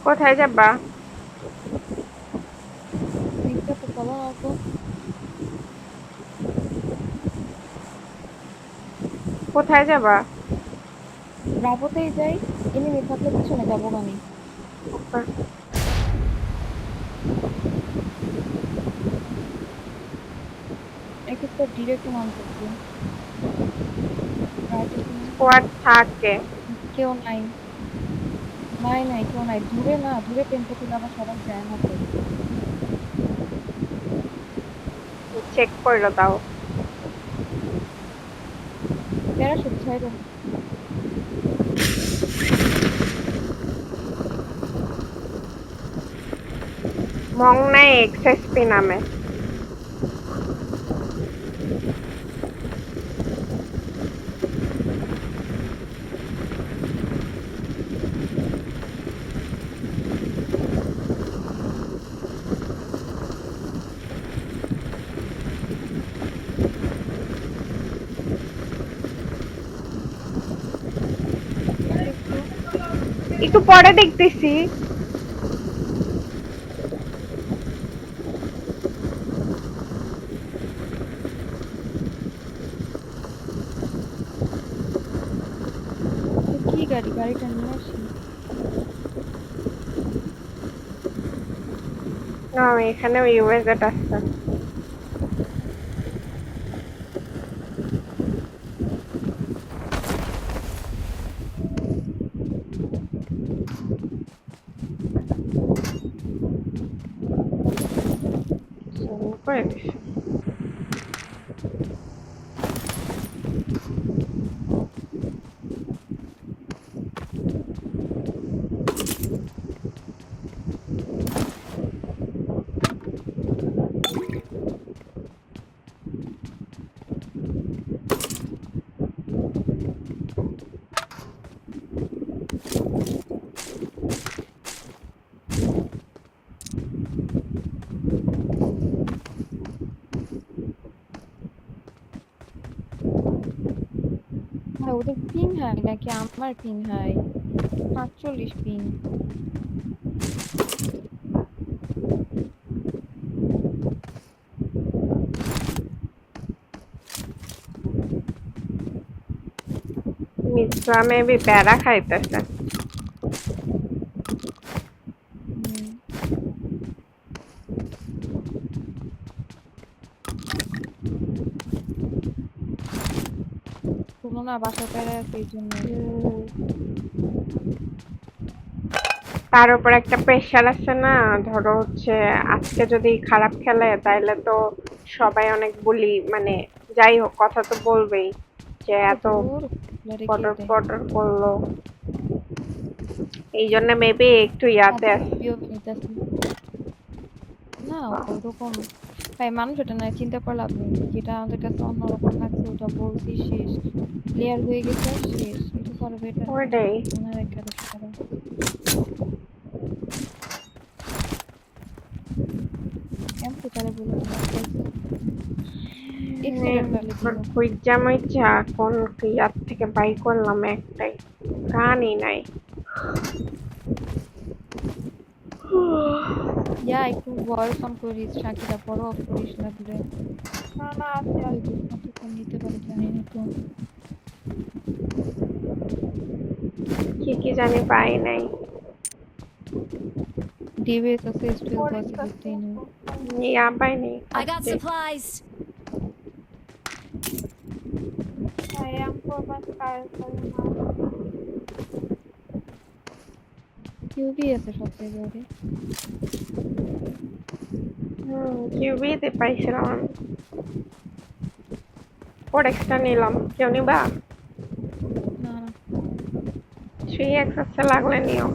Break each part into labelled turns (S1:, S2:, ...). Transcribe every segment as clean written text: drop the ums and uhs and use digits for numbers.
S1: কোথায় যাবা?
S2: দেখতে তো চলো না তো।
S1: কোথায় যাবা?
S2: ব্রাভোতেই যাই। এনিমি থাকলে পিছনে যাবো গানি। এক তো ডিরেক্ট নামতেছে। রাইটেছি না।
S1: স্কোয়াড থাকে।
S2: কেউ নাই। নাই নাই কেউ নাই, দূরে না, দূরে টেম্পো তুলে আবার সবাই যায় না তো।
S1: চেক করলো তাও।
S2: প্যারাশুট ছাইরো।
S1: মং নাই এক্সএসপি নামে।
S2: একটু
S1: একটু পরে দেখতেছি।
S2: তো কি গাড়ি, গাড়িটা নিয়ে আসি।
S1: না এখানে ইউএসএট আছে। করে দিছি।
S2: ভাই ওদের পিং হাই নাকি আমার ping high? ৪৭ ping.
S1: Mitra maybe প্যারা খাইতেছে।
S2: হুম, শুনো না, বাসায় পেরে আছে এই জন্যই।
S1: তার উপর একটা প্রেশার আছে না, ধরো হচ্ছে আজকে যদি খারাপ খেলে তাইলে তো সবাই অনেক বলি, মানে যাই হোক কথা তো বলবেই যে
S2: আরে
S1: এত
S2: দূর, লেটে কে
S1: পটর
S2: দেয়।
S1: পটর করলো। এই জন্য মেবি একটু ইয়াতে
S2: তাদের
S1: আছে।
S2: পিও নিতেছি না ওরকম। ভাই মানুষ এটা না চিন্তা করে লাভ নেই, যেটা আমাদের কাছে অন্যরকম লাগছে ওটা বলছি শেষ। ক্লিয়ার হয়ে গেছে শেষ, এটা করা বেটার।
S1: ওইটাই।
S2: মনে রেখে দেখতে পারো। এমপি তারে বলে দিলাম পাইছে। এক্সিডেন্ট টালি দিল।
S1: খুঁজা মুইজা কোন ইয়ার থেকে বাই করলাম একটাই, গানই নাই।
S2: ইয়া একটু ভয়েস অন করিস, সাকিরা বড় অফ করিস লাগলে।
S1: না না আছে
S2: ওই
S1: আছে।
S2: কতক্ষণ নিতে পারে জানি না তো।
S1: কি কি জানি পাই নাই।
S2: ডিবেস আছে, স্টিল
S1: পরে
S2: আছে,
S1: কাছে
S2: দেখতেই নেই।
S1: ইয়া পাই নাই
S3: I got
S1: ফার্স্টে।
S3: supplies.
S1: হ্যাঁ আমকো বাস কার না।
S2: কিউবি আছে সব জায়গায়।
S1: কিউবিতে পাইছিলাম আমি। কোডেক্সটা নিলাম, কেউ নিবা?
S2: না না,
S1: 3x আছে, লাগলে নিও।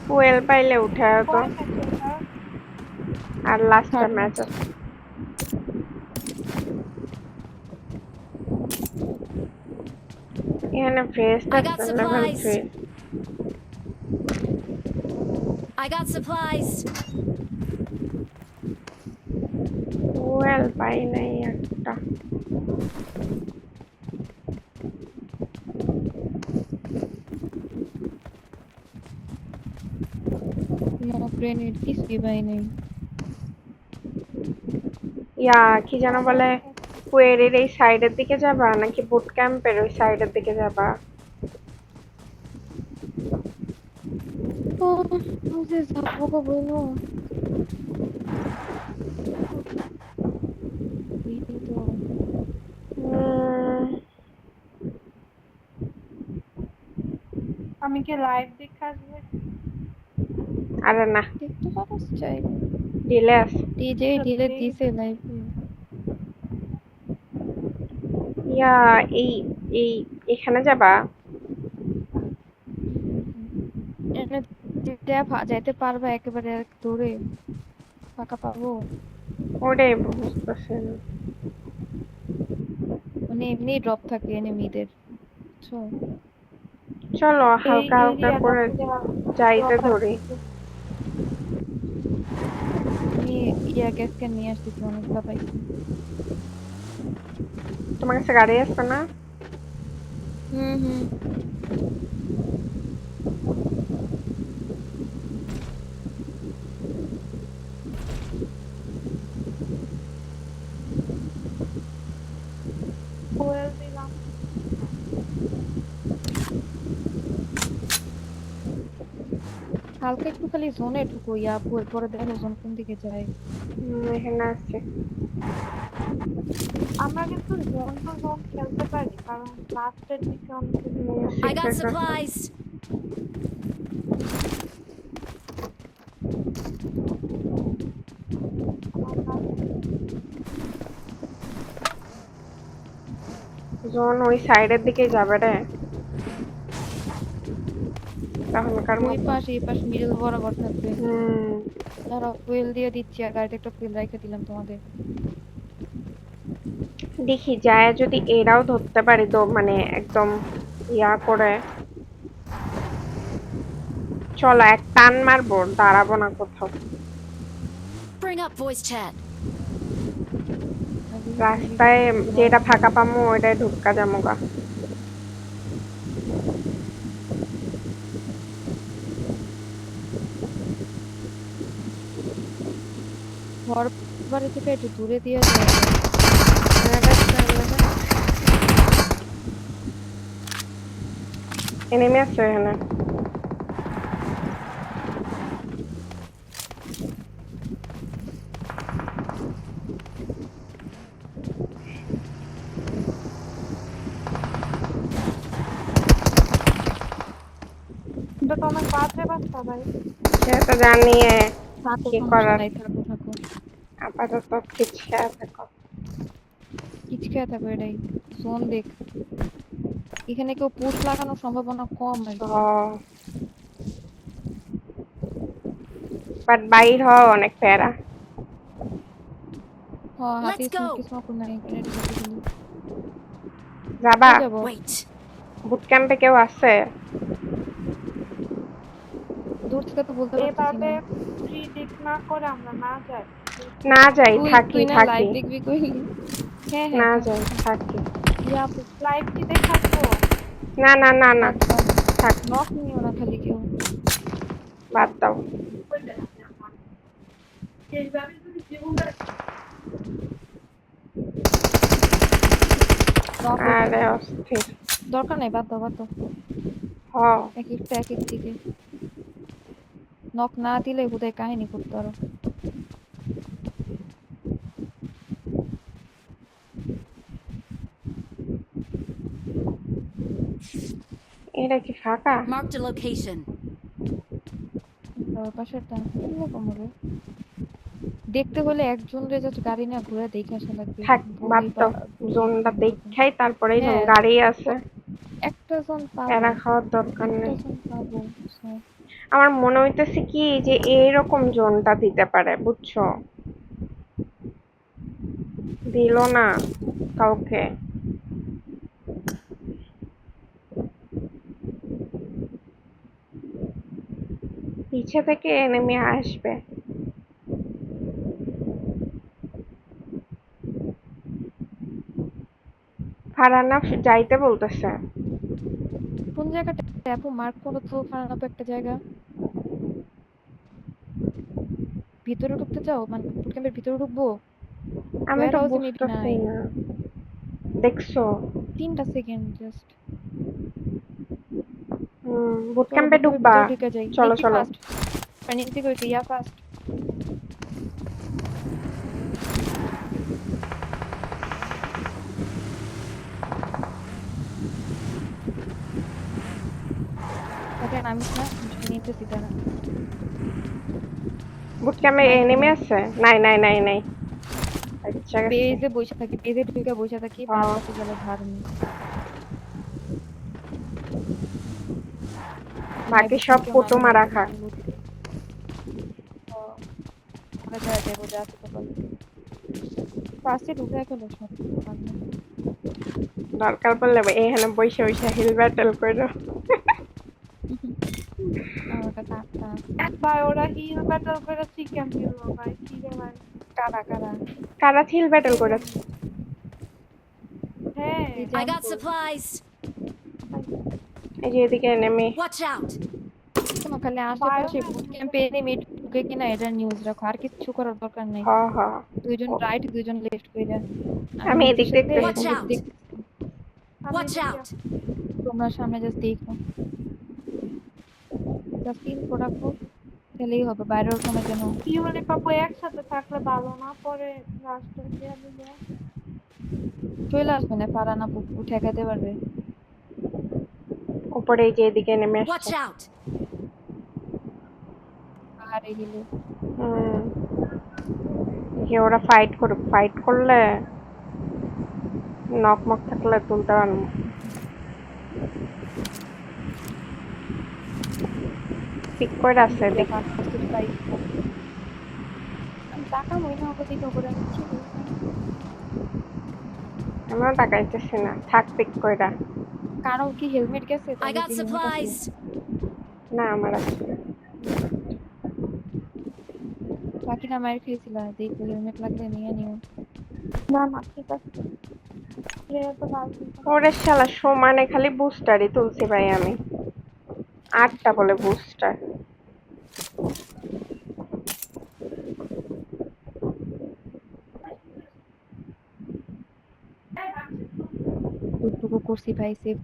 S1: ফুয়েল পাইলে উঠে তো। আর লাস্টটা
S2: থার্ড
S1: ম্যাচ
S2: ম্যাচ।
S1: আছে। এখানে ভেস্ট
S3: I got
S1: আছে level
S3: supplies.
S1: 3।
S3: I got supplies.
S1: Fuel পাই নাই একটা।
S2: নো গ্রেনেড কিছুই পাই নাই।
S1: ইয়া কি যেন বলে, কুয়েরির এই সাইডের দিকে যাবা নাকি বুট ক্যাম্পের ওই সাইডের দিকে যাবা?
S2: ও যে যাবো গো বলো এই তো
S1: উম,
S3: আমি কি লাইভ দেখে আসবো?
S1: আরে না,
S2: দেখতে পারস চাই
S1: ডিলে আছে।
S2: ডিজে ডিলে
S3: সত্যি
S2: দিছে লাইভে।
S1: ইয়া এই এই এখানে যাবা?
S2: এনে যাইতে পারবা একেবারে আর দূরে ফাঁকা পাবো?
S1: ওটাই বুঝতেছি না।
S2: মানে এমনি ড্রপ থাকে এনিমিদের, বুঝছো?
S1: চলো
S3: এই
S1: হালকা হালকা
S3: এরিয়াটা
S1: করে
S3: থেকে
S1: যাইতে ধরি।
S2: আমি ইয়া গ্যাস ক্যান নিয়ে আসতেছি, অনেকগুলো পাইছি।
S1: তোমার কাছে গাড়ি আছে না?
S2: হুম হুম।
S3: ফুয়েল দিলাম।
S2: হালকা একটু খালি জোনে ঢুকো, ইয়া পরে দেখো জোন কোন দিকে যায়।
S1: এখানে আছে।
S3: আমরা কিন্তু জোন টু জোন খেলতে পারি, কারণ লাস্টের দিকে অনেক কিছু
S4: I got
S1: সিক্রেট আছে।
S4: supplies.
S1: জোন ওই সাইডের দিকে যাবে রে তখনকার
S2: ওই
S1: মতো।
S2: পাশ এই পাশ মিডল বরাবর থাকবে।
S1: হুম,
S2: ধরো ফুয়েল দিয়ে দিচ্ছি, আর গাড়িতে একটা ফুয়েল রেখে দিলাম তোমাদের।
S1: দেখি যায় যদি এরাও ধরতে পারি তো, মানে একদম ইয়া করে। চলো এক টান মারবো, দাঁড়াবো না কোথাও।
S4: Bring up voice chat.
S1: রাস্তায় যেটা ফাঁকা পামো ওইটাই ঢুক্কা যামোগা।
S2: ঘর বাড়ি থেকে একটু দূরে দিয়ে যায়।
S1: এনিমি আছে এখানে।
S3: এটা তো অনেক বাজে বাচ্চা ভাই।
S1: সে তো জানি
S2: থাকো,
S1: কি
S2: সমস্যা
S1: করার।
S2: নাই, থাকো থাকো।
S1: আপাতত খিচকে থাকো।
S2: হিচকে থাকো, এটাই জোন দেখ। এখানে কেউ পুশ লাগানোর সম্ভাবনা কম আর কি।
S1: বাট বাইর হওয়া অনেক প্যারা।
S2: হাতে
S4: Let's
S2: স্মোকি
S4: go.
S2: স্মোক নাই, গ্রেনেড রেখে দিলি।
S1: যাবা?
S2: কই যাবো?
S4: Wait.
S1: বুট ক্যাম্পে কেউ আছে?
S2: দূর থেকে তো বলতে পারতেছি
S3: এভাবে
S2: না।
S3: প্রিডিক্ট না করে আমরা না যাই।
S1: না যাই,
S2: তুই
S1: থাকি
S2: তুই না লাইভ
S1: থাকি।
S2: দেখবি কইলি। হ্যাঁ হ্যাঁ
S1: না
S2: থাক
S1: যাই,
S2: থাক।
S1: থাকি।
S2: ইয়া
S3: লাইভ কি দেখাবো?
S1: না না না না,
S2: বাদ বাদ।
S1: থাক,
S2: নক নিও না খালি কেউ।
S1: বাদ দাও।
S2: নক হইছে।
S1: আরে অস্থির।
S2: দরকার নাই, বাদ দাও বাদ দাও।
S1: হ,
S2: এক একটা এক এক দিকে। নক না দিলে হুদায় কাহিনী করতে পারো।
S1: এটা কি ফাঁকা?
S4: Marked a location.
S2: ওই পাশেরটা এরকম হবে। দেখতে হলে একজন রে জাস্ট গাড়ি না ঘুরে দেখে আসা লাগবে।
S1: থাক, বাদ
S2: বগি বা
S1: দাও।
S2: বগি
S1: জোনটা
S2: এরকম।
S1: দেখাই তারপরেই
S2: হ্যাঁ,
S1: গাড়ি আছে।
S2: একটা জন পাবো।
S1: প্যারা খাওয়ার দরকার
S2: একটা
S1: নেই।
S2: জন পাবো। So,
S1: আমার মনে হইতেছে কি যে এইরকম জোনটা দিতে পারে, বুঝছো? দিল না কাউকে। পিছে থেকে এনিমি আসবে। ফারহানা যাইতে বলতেছে।
S2: কোন জায়গাটা আপু মার্ক করো তো, ফারান আপু একটা জায়গা। ভিতরে ঢুকতে চাও, মানে বুট ক্যাম্পের ভিতরে ঢুকবো?
S1: আমি
S2: ওয়্যার
S1: তো
S2: হাউসে মেবি
S1: বুঝতেছি
S2: নাই।
S1: না। দেখছো?
S2: 3টা সেকেন্ড জাস্ট।
S1: বুট
S2: চলো
S1: ক্যাম্পে
S2: বুট ক্যাম্পের
S1: ঢুকবা?
S2: ভিতরে ঢুকে যাই,
S1: চলো
S2: দেখি
S1: চলো।
S2: ফার্স্ট। পানি থেকে হইতে ইয়া ফার্স্ট। ওকে নামিস না, আমি নিতেছি দাঁড়া।
S1: বুট ক্যাম্পে
S2: নাই তো
S1: এনিমি
S2: নাই।
S1: আছে? নাই নাই নাই নাই। আচ্ছা গেছে।
S2: বেজে বসে থাকি, বেজে ঢুকে বসে থাকি,
S1: ও,
S2: বাদ বাকি গেলে ধার নি। ভাই
S1: বাকি
S2: বুট
S1: সব
S2: ক্যাম্প কেউ
S1: কুটু
S2: নামে নাই
S1: মারা
S2: তো
S1: খা।
S2: ভাই লুট। আমরা যা যাবো যা আছে তো বলে ফার্স্টে ঢুকে গেল সব।
S1: দরকার পড়লে এখানে বসে বসে হিল ব্যাটেল করো।
S2: আমার কাছে আটটা।
S3: ভাই ওরা হিল ব্যাটল করে চিকেন দিল ভাই, কি রে ভাই।
S2: কারা কারা?
S1: কারা হিল ব্যাটেল
S3: কে
S1: করেছে?
S3: জানি। হ্যাঁ
S2: এই
S4: I got
S2: জাম্পুর।
S4: supplies.
S1: এই যে এদিকে এনিমি।
S4: Watch out.
S2: শোনো, খালি আশেপাশে
S3: বায়োমেট
S2: বুট ক্যাম্পে এনিমি ঢুকে কিনা এটার নিউজ রাখো, আর কিছু করার দরকার নাই।
S1: হ হ।
S2: দুইজন
S1: ও,
S2: রাইট, দুইজন লেফট কইরা। আমি
S1: আমি
S2: নিজের
S1: এদিক
S2: সাথে
S1: দেখতেছি।
S4: Watch
S2: enemy
S4: out.
S2: দেখতেছি।
S3: আমি
S4: Watch
S3: এদিকে
S4: out.
S2: তোমরা সামনে জাস্ট দেখো, জাস্ট ইনফো রাখো, তাহলেই হবে। বাইরের কোনো যেন
S3: ইউলি পাপু একসাথে থাকলে ভালো না, পরে লাস্টে দিয়ে দিবে।
S2: চলে আসবে না, ফারানা পুকু ঠেকাতে পারবে।
S1: উপরে এই যে এদিকে নেমে
S4: Watch
S1: আসছে।
S4: out.
S2: পাহাড়ে গেলে
S1: হুম, যে ওরা ফাইট করুক, ফাইট করলে নক মক থাকলে তুলতে পারবো। পিক করে আছে
S2: দুইটা
S1: দেখি।
S2: First prize. আমি টাকা মহিনা হবে দেখে করে নিচ্ছি।
S1: আমিও তাকাইতেছি না, থাক পিক কইরা।
S2: কারো কি হেলমেট গেছে?
S4: I
S2: তাহলে
S4: got
S2: কি হেলমেট আছে?
S4: supplies.
S1: না আমার আছে।
S2: বাকিটা মায়ের খেয়েছিল, দেখো হেলমেট লাগলে নিয়ে নিও।
S3: না না ঠিক আছে, তো ভালো।
S1: ওরে শালা সমানে খালি বুস্টারই তুলছি ভাই আমি। 8টা বলে বুস্টার।
S2: দুটুকু করছি ভাই সেভ।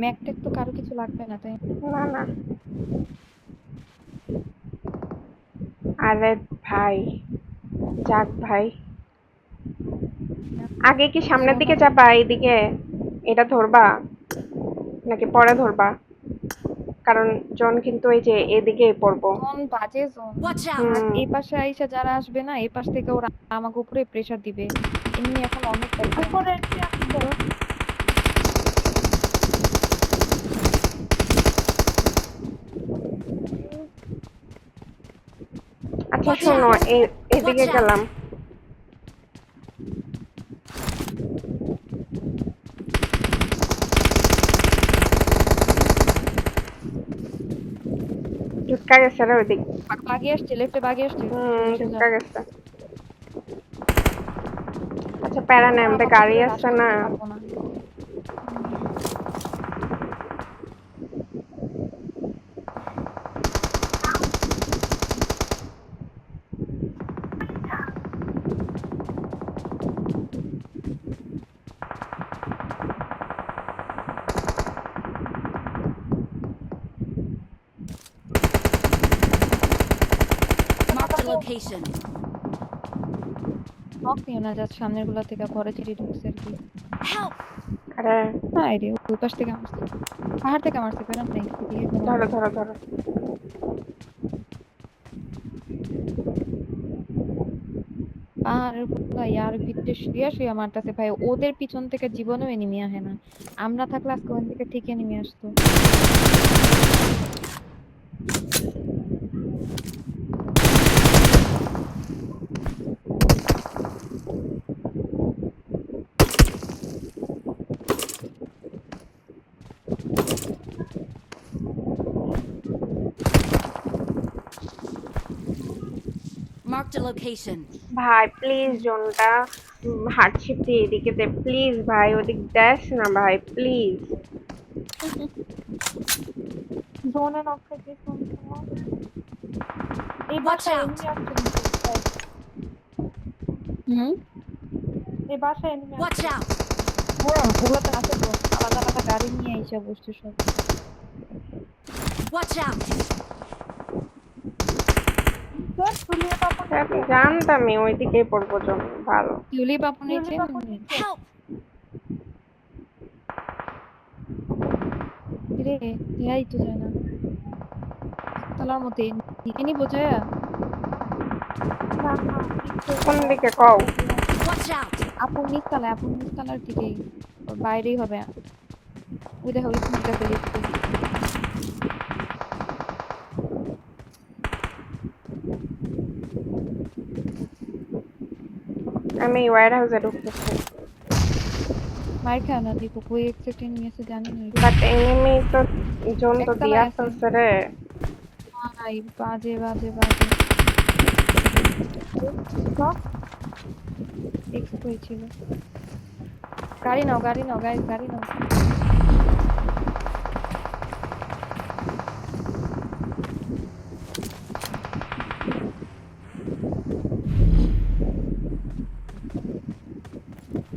S2: ম্যাকটেক তো কারো কিছু লাগবে না তাই?
S1: না না। আরে ভাই, যাক ভাই। আগে কি সামনের দিকে যাবা? এইদিকে এটা ধরবা নাকি পরে ধরবা? কারণ জন কিন্তু এই যে এদিকেই পড়বো।
S2: জোন বাজে জোন।
S4: Watch out.
S2: আর
S1: হুম,
S2: এই পাশে আইসা যারা আসবে না, এই পাশ থেকে ওরা আমাকে উপরে প্রেসার দিবে। এমনি এখন অনেক পাইছে।
S3: উপরে কি আসছে?
S1: আচ্ছা
S4: Watch
S1: শোনো,
S4: out.
S1: এদিকে
S4: Watch out.
S1: গেলাম। ঢুকা গেছে রে ওইদিক।
S2: বাগি আসছে, লেফটে বাগি আসছে। সোজা।
S1: ঢুকা গেছে। আচ্ছা প্যারা নেই, আমাদের
S2: আমাকে
S1: গাড়ি
S2: উপরে রাশ
S1: আছে না।
S2: করতে পারবো না।
S4: Marked a location.
S2: নক নিও না, জাস্ট সামনের গুলা থেকে ঘরে চিড়ি ঢুকছে আর কি।
S4: Help.
S1: আরে
S2: হ্যাঁ রে, ওই পাশ থেকে মারছে, পাহাড় থেকে মারছে, প্যারা নাই এদিকে কোনো
S1: ধরো
S2: না।
S1: ধরো ধরো।
S2: পাহাড়ের গুলা ইয়ার ভিতরে শুয়ে শুয়ে মারতেছে ভাই। ওদের পিছন থেকে জীবনেও এনিমি আহে না। আমরা থাকলে আজকে ওখান থেকে ঠিক এনিমি আসতো।
S4: Marked a location.
S1: ভাই প্লিজ জোনটা হার্টশিপ দিয়ে এদিকে দে প্লিজ ভাই, ওদিক দেখ না ভাই প্লিজ।
S3: জোনে নক থেকে শুনছো এই
S4: Watch
S3: বাসায়
S4: out!
S3: এনিমি আসছে কিন্তু ভাই।
S2: হুম
S3: এই বাসায় এনিমি
S4: Watch
S3: আসছে।
S4: out!
S2: ওগুলো তো আছে তো, আলাদা আলাদা গাড়ি নিয়ে এসে বসছে সব।
S4: Watch out!
S3: স্যার তুলিয়ে পাপা
S1: আমি জানতামই ওইদিকেই পড়বো জন, ভালো।
S2: টিউলিপ আপু
S3: তুলিয়ে
S2: নিচে
S3: পাপা নিচ্ছে।
S4: Help!
S2: রে দেয়াই তো যায় না একতলার মধ্যে এনি বোঝায়া
S3: না না নিচ্ছে।
S1: কোন দিকে কও?
S4: Watch out!
S2: আপুর নিচতলার দিকেই, ওর বাইরেই হবে। ওই দেখো ওই দিকটাতে লিফটে।
S1: আমি ওয়ার হাউসে ঢুকতেছি,
S2: মার খায় না দীপক, ওই এক্সেপ্ট নিয়ে এসে জানি না
S1: বাট এনিমি তো জোন তো
S2: একতলায়
S1: দিয়া
S2: আছে।
S1: ফেলছে রে।
S2: ভাই বাজে বাজে বাজে এক্সেপ্ট হয়েছিল। গাড়ি নাও গাড়ি নাও গাইস, গাড়ি নাও।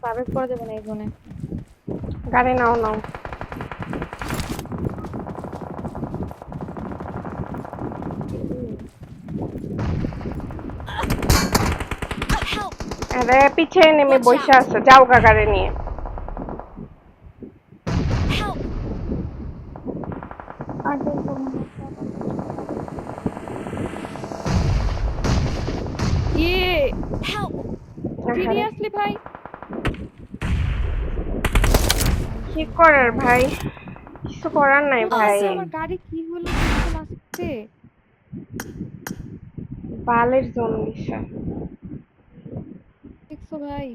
S2: সার্ভাইভ করা যাবে না এই জোনে।
S1: গাড়ি নাও নাও।
S4: Help!
S1: আরে পিছে নেমে
S4: Watch
S1: বসে
S4: out!
S1: আছে, যাও গা গাড়ি নিয়ে।
S4: Help!
S3: আগে
S2: ইয়ে
S4: Help!
S1: আহারে,
S2: সিরিয়াসলি ভাই,
S1: কি করার ভাই, কিছু করার নাই ভাই।
S2: আমার গাড়ি কি হলো লাস্টে।
S1: বালের জোন দিছে।
S2: দেখছো ভাই